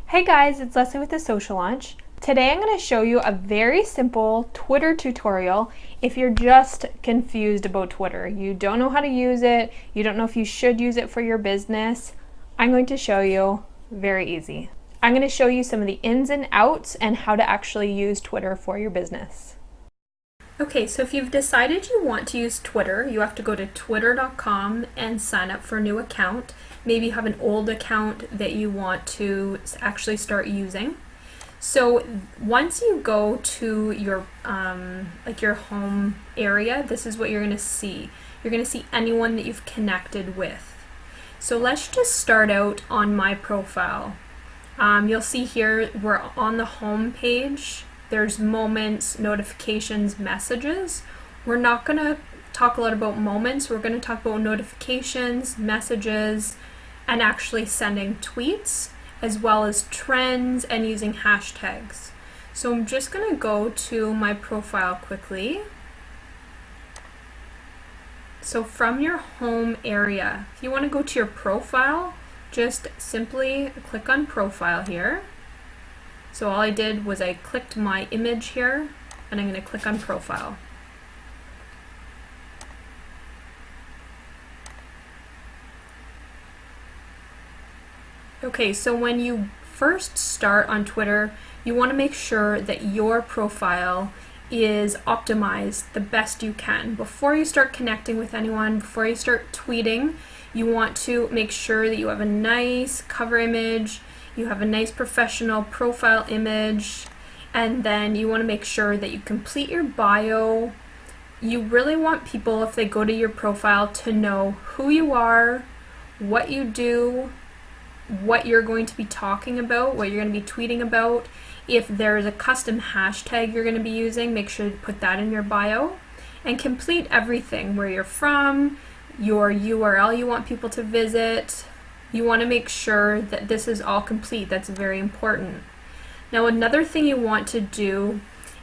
Hey guys, it's Leslie with the Social Launch. Today I'm going to show you a very simple Twitter tutorial if you're just confused about Twitter. You don't know how to use it, you don't know if you should use it for your business. I'm going to show you very easy. I'm going to show you some of the ins and outs and how to actually use Twitter for your business. Okay, so if you've decided you want to use Twitter, you have to go to twitter.com and sign up for a new account. Maybe you have an old account that you want to actually start using. So once you go to your your home area, this is what you're going to see. You're going to see anyone that you've connected with. So let's just start out on my profile. You'll see here we're on the home page. There's moments, notifications, messages. We're not going to talk a lot about moments. We're going to talk about notifications, messages, and actually sending tweets, as well as trends and using hashtags. So I'm just going to go to my profile quickly. So from your home area, if you want to go to your profile, just simply click on profile here. So all I did was I clicked my image here, and I'm going to click on profile. Okay, so when you first start on Twitter, you want to make sure that your profile is optimized the best you can. Before you start connecting with anyone, before you start tweeting, you want to make sure that you have a nice cover image, you have a nice professional profile image, and then you want to make sure that you complete your bio. You really want people, if they go to your profile, to know who you are, what you do, what you're going to be talking about, what you're going to be tweeting about. If there's a custom hashtag you're going to be using, make sure to put that in your bio, and complete everything, where you're from, your URL you want people to visit. You want to make sure that this is all complete. That's very important. Now, another thing you want to do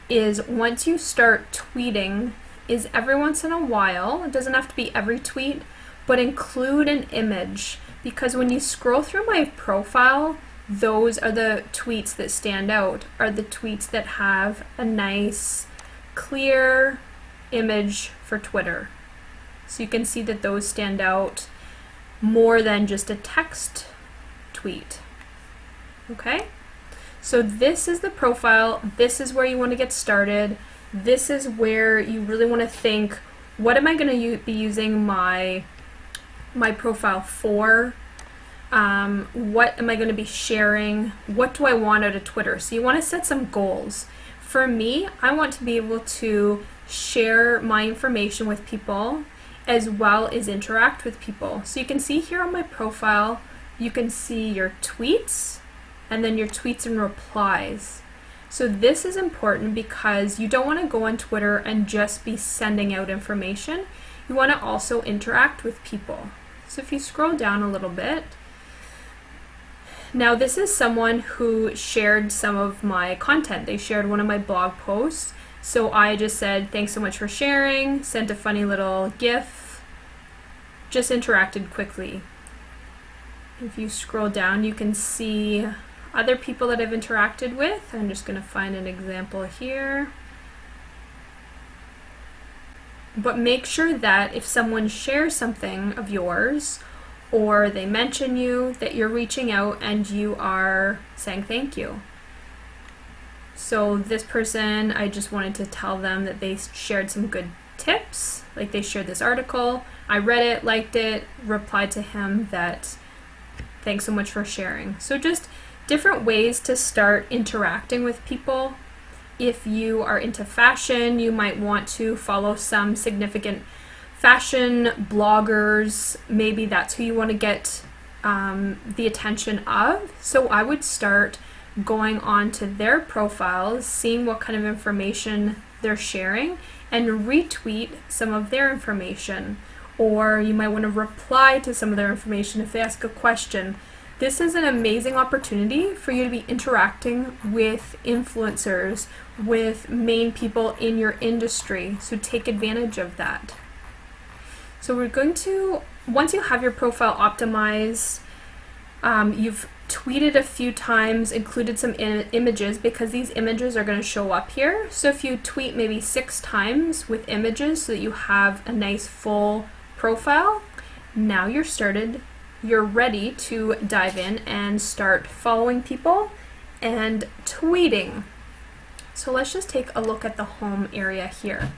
is, once you start tweeting, is every once in a while, it doesn't have to be every tweet, but include an image. Because when you scroll through my profile, those are the tweets that stand out, are the tweets that have a nice, clear image for Twitter. So you can see that those stand out more than just a text tweet. Okay? So this is the profile. This is where you want to get started. This is where you really want to think, what am I going to be using my profile for? What am I going to be sharing? What do I want out of Twitter? So you want to set some goals. For me, I want to be able to share my information with people, as well as interact with people. So you can see here on my profile, you can see your tweets, and then your tweets and replies. So this is important because you don't want to go on Twitter and just be sending out information. You want to also interact with people. So if you scroll down a little bit, now this is someone who shared some of my content. They shared one of my blog posts. So I just said, thanks so much for sharing, sent a funny little GIF, just interacted quickly. If you scroll down, you can see other people that I've interacted with. I'm just going to find an example here. But make sure that if someone shares something of yours, or they mention you, that you're reaching out and you are saying thank you. So this person, I just wanted to tell them that they shared some good tips, like they shared this article, I read it, liked it, replied to him that thanks so much for sharing. So just different ways to start interacting with people. If you are into fashion, you might want to follow some significant fashion bloggers. Maybe that's who you want to get the attention of. So I would start going on to their profiles, seeing what kind of information they're sharing, and retweet some of their information. Or you might want to reply to some of their information if they ask a question. This is an amazing opportunity for you to be interacting with influencers, with main people in your industry. So take advantage of that. So we're going to, once you have your profile optimized, you've tweeted a few times, included some images, because these images are going to show up here. So if you tweet maybe 6 times with images so that you have a nice full profile, now you're ready to dive in and start following people and tweeting. So let's just take a look at the home area here.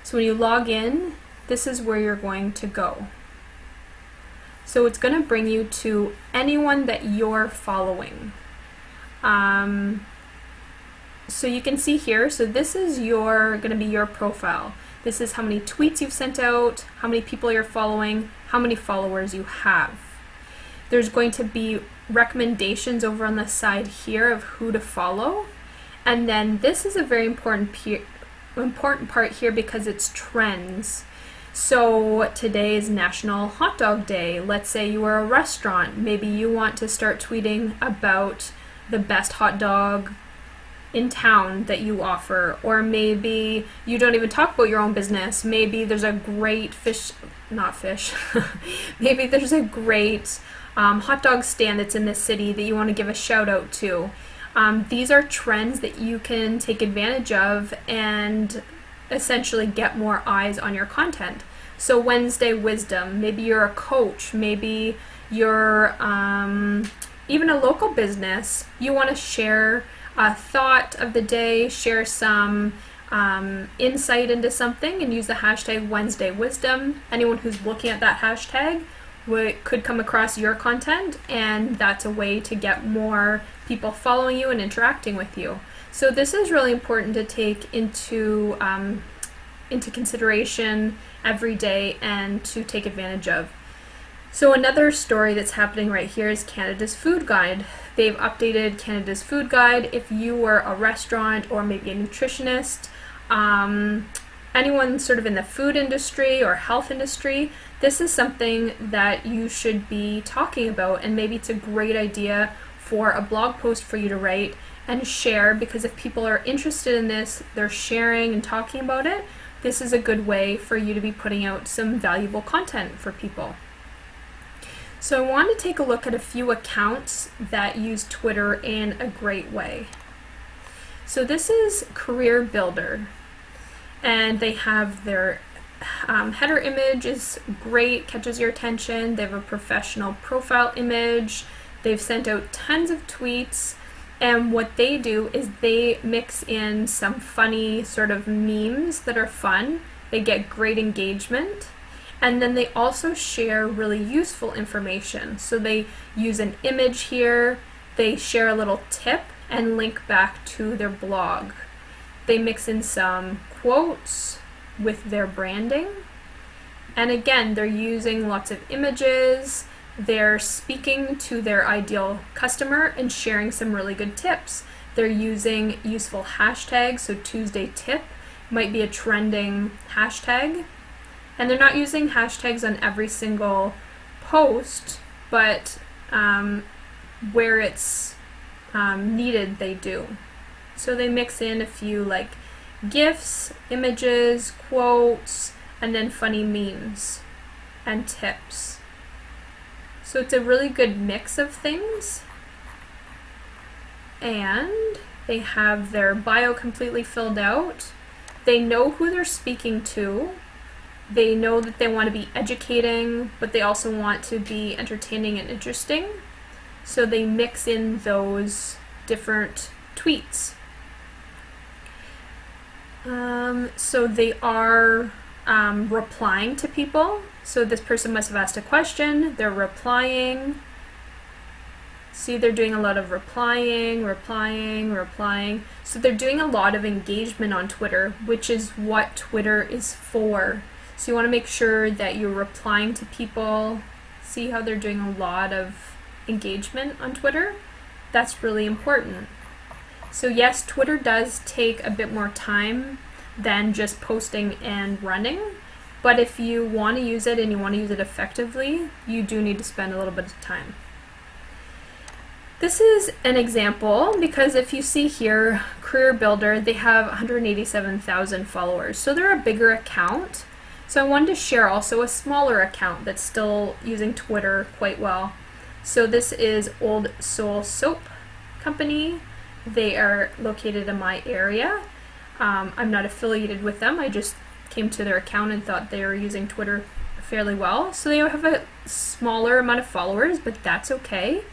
So when you log in, this is where you're going to go. So it's going to bring you to anyone that you're following. So you can see here, so this is going to be your profile. This is how many tweets you've sent out, how many people you're following, how many followers you have. There's going to be recommendations over on the side here of who to follow. And then this is a very important part here because it's trends. So today is National Hot Dog Day. Let's say you are a restaurant. Maybe you want to start tweeting about the best hot dog in town that you offer. Or maybe you don't even talk about your own business. Maybe there's a great maybe there's a great hot dog stand that's in this city that you want to give a shout out to. These are trends that you can take advantage of and essentially get more eyes on your content. So Wednesday Wisdom, maybe you're a coach, maybe you're even a local business, you want to share a thought of the day, share some insight into something and use the hashtag Wednesday Wisdom. Anyone who's looking at that hashtag could come across your content, and that's a way to get more people following you and interacting with you. So this is really important to take into consideration every day and to take advantage of. So another story that's happening right here is Canada's Food Guide. They've updated Canada's Food Guide. If you were a restaurant or maybe a nutritionist, anyone sort of in the food industry or health industry, this is something that you should be talking about, and maybe it's a great idea for a blog post for you to write and share, because if people are interested in this, they're sharing and talking about it, this is a good way for you to be putting out some valuable content for people. So I want to take a look at a few accounts that use Twitter in a great way. So this is Career Builder, and they have their header image is great, catches your attention. They have a professional profile image. They've sent out tons of tweets, and what they do is they mix in some funny sort of memes that are fun. They get great engagement, and then they also share really useful information. So they use an image here, they share a little tip and link back to their blog. They mix in some quotes with their branding, and again, they're using lots of images. They're speaking to their ideal customer and sharing some really good tips. They're using useful hashtags, so Tuesday tip might be a trending hashtag. And they're not using hashtags on every single post, but where it's needed, they do. So they mix in a few like GIFs, images, quotes, and then funny memes and tips. So it's a really good mix of things. And they have their bio completely filled out. They know who they're speaking to. They know that they want to be educating, but they also want to be entertaining and interesting. So they mix in those different tweets. So they are replying to people. So this person must have asked a question. They're replying. See, they're doing a lot of replying. So they're doing a lot of engagement on Twitter, which is what Twitter is for. So you want to make sure that you're replying to people. See how they're doing a lot of engagement on Twitter? That's really important. So yes, Twitter does take a bit more time than just posting and running, but if you want to use it and you want to use it effectively, you do need to spend a little bit of time. This is an example because if you see here, Career Builder, they have 187,000 followers, so they're a bigger account. So I wanted to share also a smaller account that's still using Twitter quite well. So this is Old Soul Soap Company. They are located in my area. I'm not affiliated with them. I just came to their account and thought they were using Twitter fairly well. So they have a smaller amount of followers, but that's okay.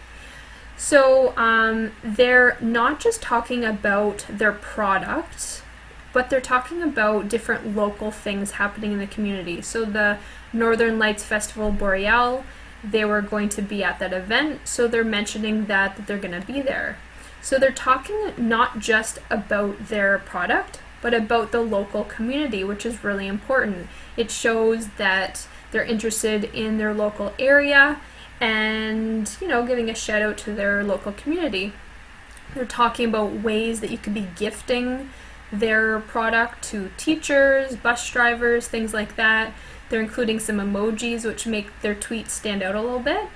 So they're not just talking about their product, but they're talking about different local things happening in the community. So the Northern Lights Festival Boreal, they were going to be at that event, so they're mentioning that they're going to be there. So they're talking not just about their product, but about the local community, which is really important. It shows that they're interested in their local area and, giving a shout out to their local community. They're talking about ways that you could be gifting their product to teachers, bus drivers, things like that. They're including some emojis which make their tweets stand out a little bit.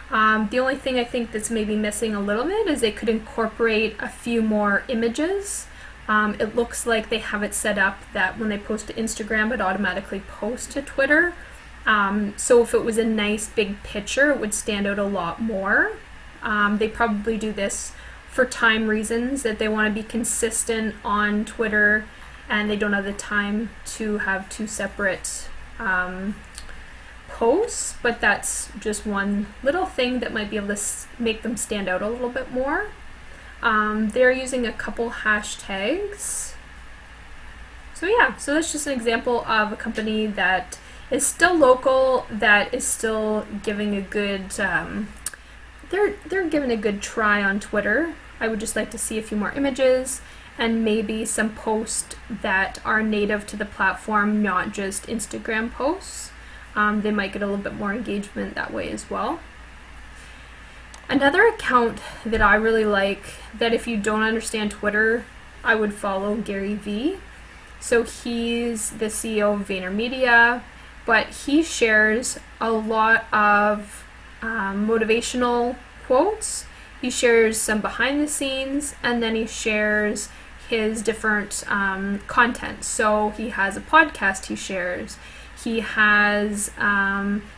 The only thing I think that's maybe missing a little bit is they could incorporate a few more images. It looks like they have it set up that when they post to Instagram, it automatically posts to Twitter. So if it was a nice big picture, it would stand out a lot more. They probably do this for time reasons, that they want to be consistent on Twitter and they don't have the time to have two separate posts, but that's just one little thing that might be able to make them stand out a little bit more. They're using a couple hashtags. So that's just an example of a company that is still local, that is still giving a good, they're giving a good try on Twitter. I would just like to see a few more images and maybe some posts that are native to the platform, not just Instagram posts. They might get a little bit more engagement that way as well. Another account that I really like, that if you don't understand Twitter, I would follow, Gary Vee. So he's the CEO of VaynerMedia, but he shares a lot of motivational quotes. He shares some behind the scenes, and then he shares his different content. So he has a podcast he shares. He has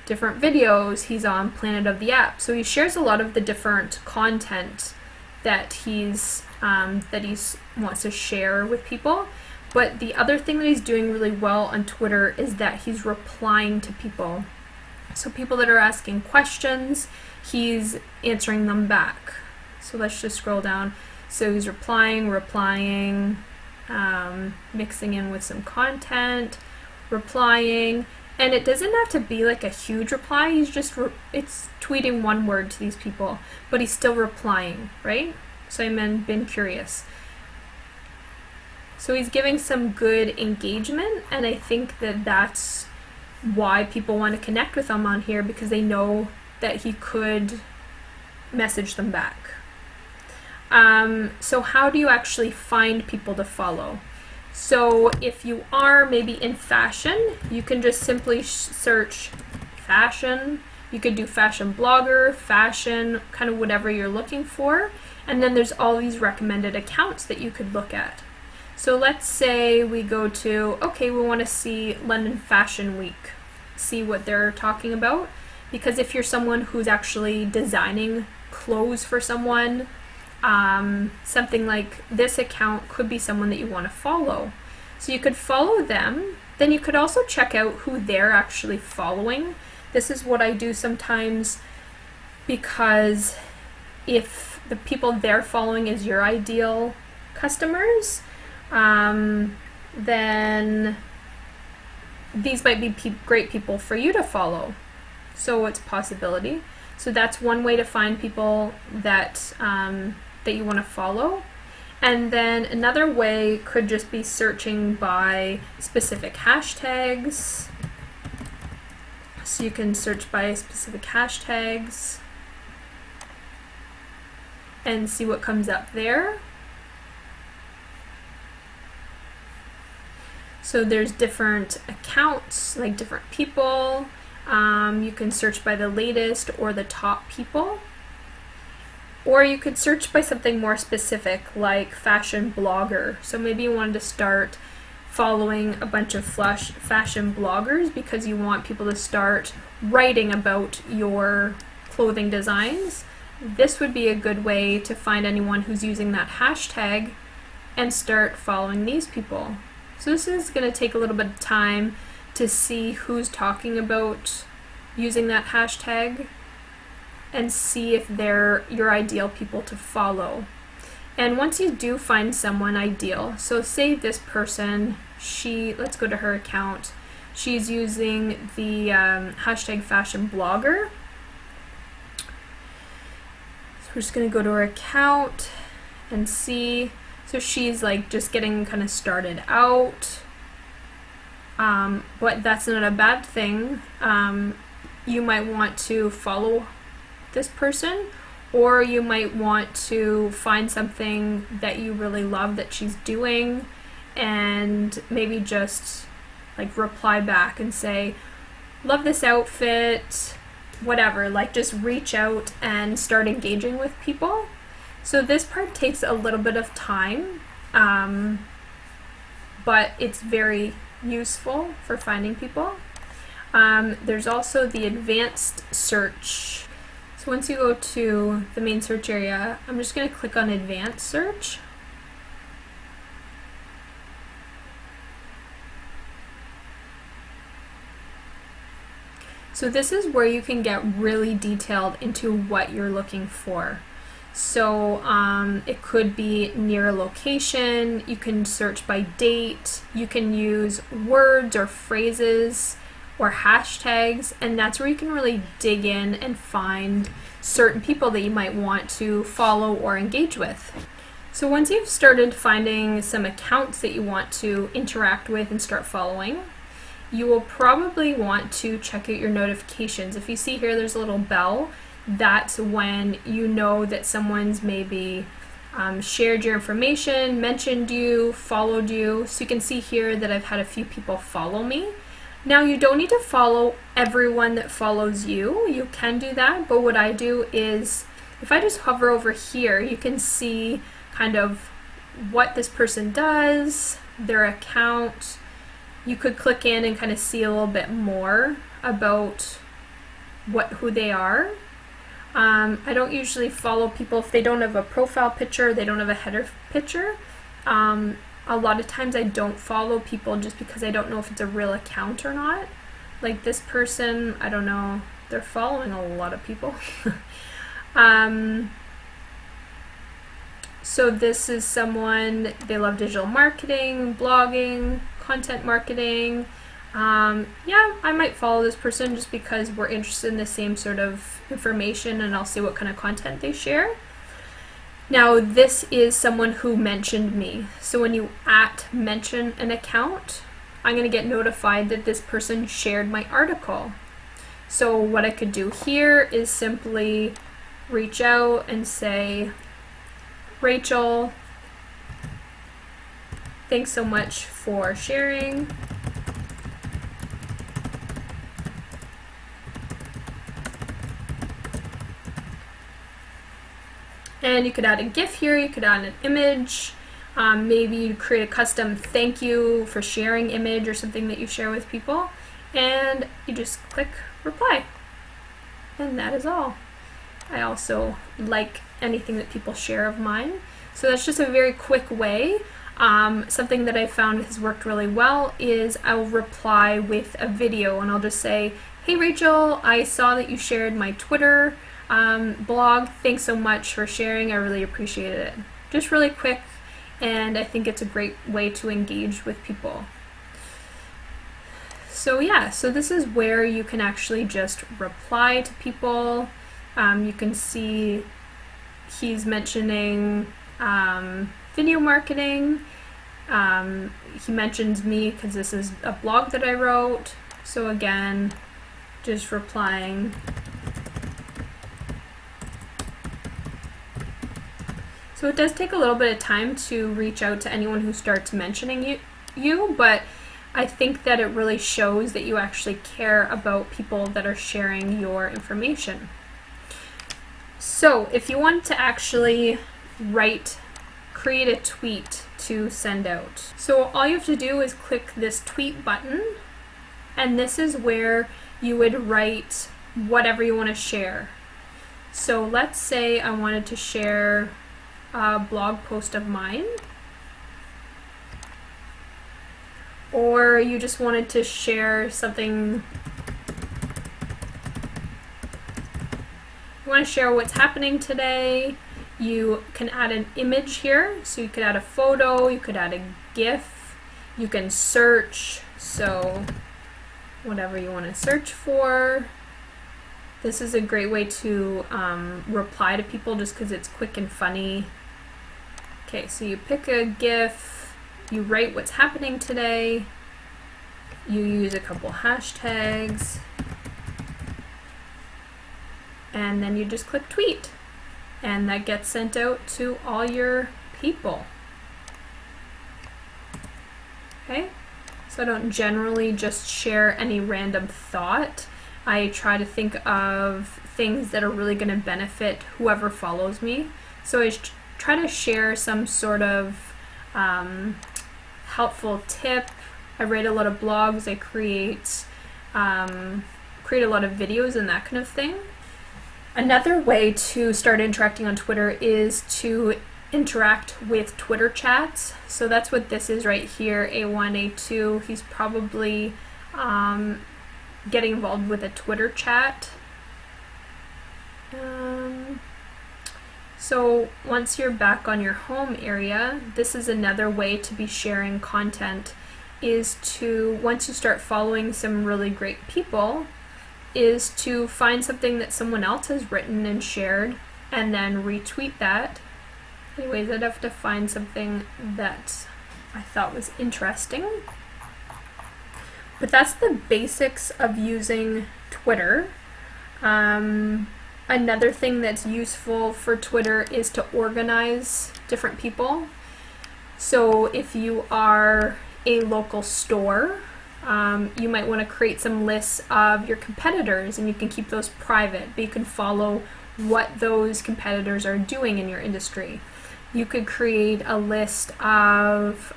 different videos. He's on Planet of the App. So he shares a lot of the different content that he's wants to share with people. But the other thing that he's doing really well on Twitter is that he's replying to people. So people that are asking questions, he's answering them back. So let's just scroll down. So he's replying, mixing in with some content, replying, and it doesn't have to be like a huge reply. He's just it's tweeting one word to these people, but he's still replying, right? So I've been curious. So he's giving some good engagement, and I think that that's why people want to connect with him on here, because they know that he could message them back. So how do you actually find people to follow? So if you are maybe in fashion, you can just simply search fashion. You could do fashion blogger, fashion, kind of whatever you're looking for. And then there's all these recommended accounts that you could look at. So let's say we go to, we want to see London Fashion Week, see what they're talking about. Because if you're someone who's actually designing clothes for someone, something like this account could be someone that you want to follow. So you could follow them. Then you could also check out who they're actually following. This is what I do sometimes, because if the people they're following is your ideal customers, then these might be great people for you to follow. So it's a possibility. So that's one way to find people that that you want to follow. And then another way could just be searching by specific hashtags. So you can search by specific hashtags and see what comes up there. So there's different accounts, like different people. You can search by the latest or the top people. Or you could search by something more specific, like fashion blogger. So maybe you wanted to start following a bunch of fashion bloggers because you want people to start writing about your clothing designs, this would be a good way to find anyone who's using that hashtag and start following these people. So this is going to take a little bit of time to see who's talking about using that hashtag and see if they're your ideal people to follow. And once you do find someone ideal, so say this person, let's go to her account. She's using the hashtag fashion blogger. So we're just going to go to her account and see. So she's like just getting kind of started out. But that's not a bad thing. You might want to follow this person, or you might want to find something that you really love that she's doing and maybe just like reply back and say, love this outfit, whatever, like just reach out and start engaging with people. So this part takes a little bit of time, but it's very useful for finding people. There's also the advanced search. So once you go to the main search area, I'm just going to click on advanced search. So this is where you can get really detailed into what you're looking for. So it could be near a location, you can search by date, you can use words or phrases or hashtags, and that's where you can really dig in and find certain people that you might want to follow or engage with. So once you've started finding some accounts that you want to interact with and start following, you will probably want to check out your notifications. If you see here there's a little bell, that's when you know that someone's maybe shared your information, mentioned you, followed you. So you can see here that I've had a few people follow me. Now you don't need to follow everyone that follows you. You can do that, but what I do is if I just hover over here, you can see kind of what this person does, their account. You could click in and kind of see a little bit more about who they are. I don't usually follow people if they don't have a profile picture, they don't have a header picture. A lot of times I don't follow people just because I don't know if it's a real account or not. Like this person, I don't know, they're following a lot of people. So this is someone, they love digital marketing, blogging, content marketing. Yeah, I might follow this person just because we're interested in the same sort of information and I'll see what kind of content they share. Now this is someone who mentioned me. So when you mention an account, I'm going to get notified that this person shared my article. So what I could do here is simply reach out and say, Rachel, thanks so much for sharing. And you could add a GIF here, you could add an image, maybe you create a custom thank you for sharing image or something that you share with people, and you just click reply. And that is all. I also like anything that people share of mine. So that's just a very quick way. Something that I found has worked really well is I'll reply with a video and I'll just say, hey Rachel, I saw that you shared my Twitter blog. Thanks so much for sharing. I really appreciated it. Just really quick, and I think it's a great way to engage with people. So yeah, so this is where you can actually just reply to people. You can see he's mentioning video marketing. He mentions me because this is a blog that I wrote. So again, just replying. So it does take a little bit of time to reach out to anyone who starts mentioning you, but I think that it really shows that you actually care about people that are sharing your information. So if you want to actually create a tweet to send out. So all you have to do is click this tweet button, and this is where you would write whatever you want to share. So let's say I wanted to share a blog post of mine, or you just wanted to share something. You want to share what's happening today. You can add an image here, so you could add a photo, you could add a GIF, you can search, so whatever you want to search for. This is a great way to reply to people just because it's quick and funny. Okay, so you pick a GIF, you write what's happening today, you use a couple hashtags, and then you just click tweet, and that gets sent out to all your people. Okay, so I don't generally just share any random thought. I try to think of things that are really going to benefit whoever follows me. So I try to share some sort of helpful tip. I write a lot of blogs. I create a lot of videos and that kind of thing. Another way to start interacting on Twitter is to interact with Twitter chats. So that's what this is right here, A1, A2. He's probably getting involved with a Twitter chat. So once you're back on your home area, this is another way to be sharing content, is to, once you start following some really great people, is to find something that someone else has written and shared and then retweet that. Anyways, I'd have to find something that I thought was interesting. But that's the basics of using Twitter. Another thing that's useful for Twitter is to organize different people. So if you are a local store, you might want to create some lists of your competitors, and you can keep those private, but you can follow what those competitors are doing in your industry. You could create a list of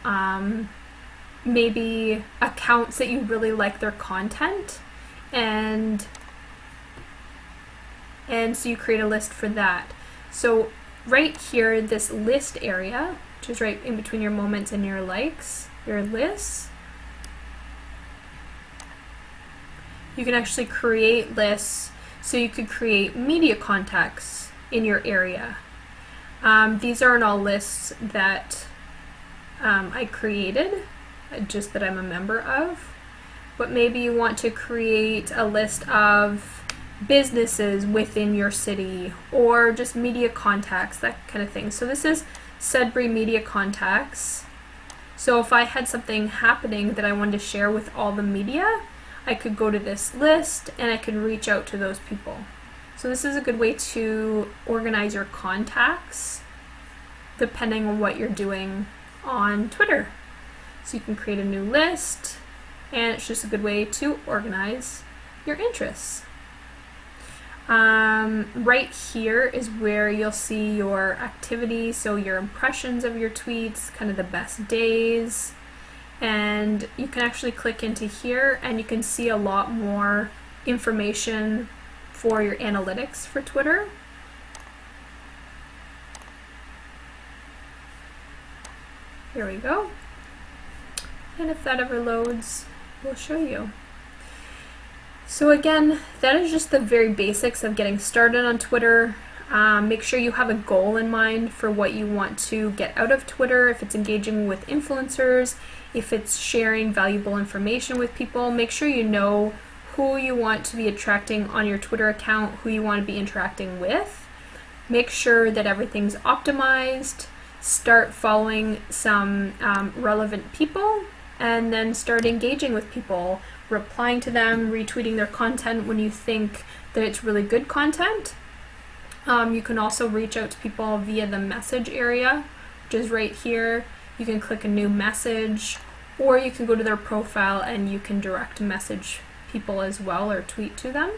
maybe accounts that you really like their content, and so you create a list for that. So right here, this list area, which is right in between your moments and your likes, your lists, you can actually create lists. So you could create media contacts in your area. These aren't all lists that I created, just that I'm a member of, but maybe you want to create a list of businesses within your city, or just media contacts, that kind of thing. So this is Sudbury Media Contacts. So if I had something happening that I wanted to share with all the media, I could go to this list and I could reach out to those people. So this is a good way to organize your contacts depending on what you're doing on Twitter. So you can create a new list, and it's just a good way to organize your interests. Right here is where you'll see your activity, so your impressions of your tweets, kind of the best days, and you can actually click into here and you can see a lot more information for your analytics for Twitter. Here we go. And if that ever loads, we'll show you. So again, that is just the very basics of getting started on Twitter. Make sure you have a goal in mind for what you want to get out of Twitter. If it's engaging with influencers, if it's sharing valuable information with people, make sure you know who you want to be attracting on your Twitter account, who you want to be interacting with. Make sure that everything's optimized. Start following some relevant people, and then start engaging with people, replying to them, retweeting their content when you think that it's really good content. You can also reach out to people via the message area, which is right here. You can click a new message, or you can go to their profile and you can direct message people as well, or tweet to them.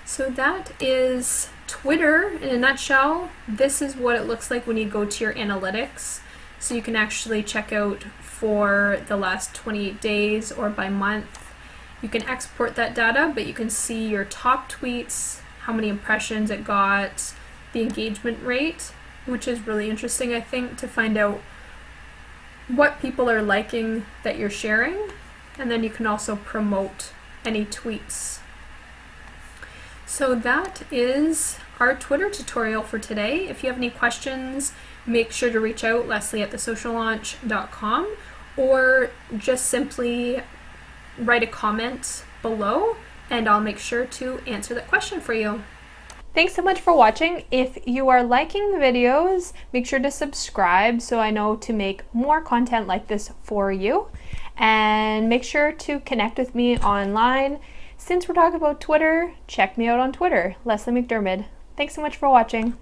So that is Twitter in a nutshell. This is what it looks like when you go to your analytics. So you can actually check out for the last 28 days or by month. You can export that data, but you can see your top tweets, how many impressions it got, the engagement rate, which is really interesting, I think, to find out what people are liking that you're sharing. And then you can also promote any tweets. So that is our Twitter tutorial for today. If you have any questions, make sure to reach out, leslie@thesociallaunch.com, or just simply write a comment below and I'll make sure to answer that question for you. Thanks so much for watching. If you are liking the videos, make sure to subscribe so I know to make more content like this for you. And make sure to connect with me online. Since we're talking about Twitter, check me out on Twitter, Leslie McDermott. Thanks so much for watching.